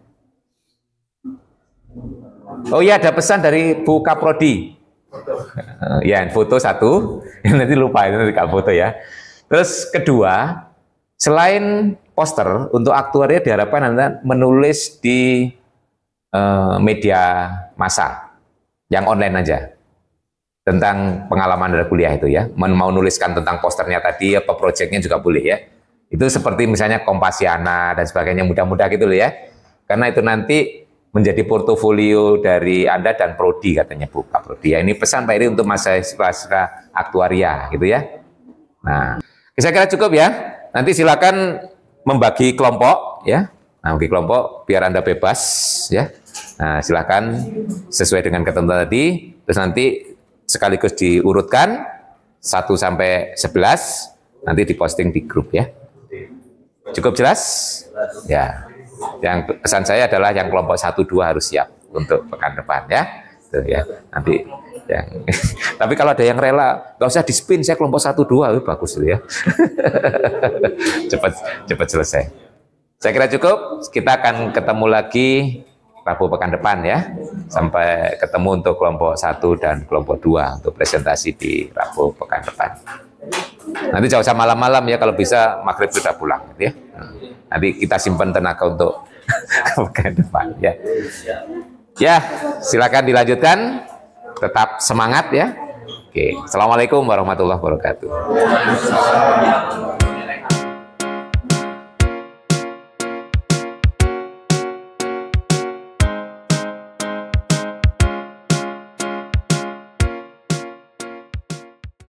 Oh iya, ada pesan dari Bu Kaprodi. Ya, foto 1. Nanti lupa itu nanti foto ya. Terus kedua, selain poster, untuk aktuaria diharapkan Anda menulis di media massa yang online aja tentang pengalaman dari kuliah itu ya. Mau nuliskan tentang posternya tadi, apa proyeknya juga boleh ya. Itu seperti misalnya Kompasiana dan sebagainya, mudah-mudah gitu loh ya. Karena itu nanti menjadi portofolio dari Anda dan prodi katanya Bu Pak Prodi. Ya, ini pesan Pak Eri untuk mahasiswa aktuaria gitu ya. Nah, saya kira cukup ya. Nanti silakan membagi kelompok ya. Nah, bagi kelompok biar Anda bebas ya. Nah, silakan sesuai dengan ketentuan tadi. Terus nanti sekaligus diurutkan 1 sampai 11 nanti diposting di grup ya. Cukup jelas? Ya. Yang pesan saya adalah yang kelompok 1 2 harus siap untuk pekan depan ya. Tuh ya. Nanti yang tapi kalau ada yang rela, nggak usah di-spin, saya kelompok 1 2 bagus ya. cepat selesai. Saya kira cukup. Kita akan ketemu lagi Rabu pekan depan ya. Sampai ketemu untuk kelompok 1 dan kelompok 2 untuk presentasi di Rabu pekan depan. Nanti jauh sama malam-malam ya, kalau bisa maghrib sudah pulang ya. Nanti kita simpan tenaga untuk pekan depan ya. Ya, silakan dilanjutkan. Tetap semangat ya. Oke, assalamualaikum warahmatullahi wabarakatuh.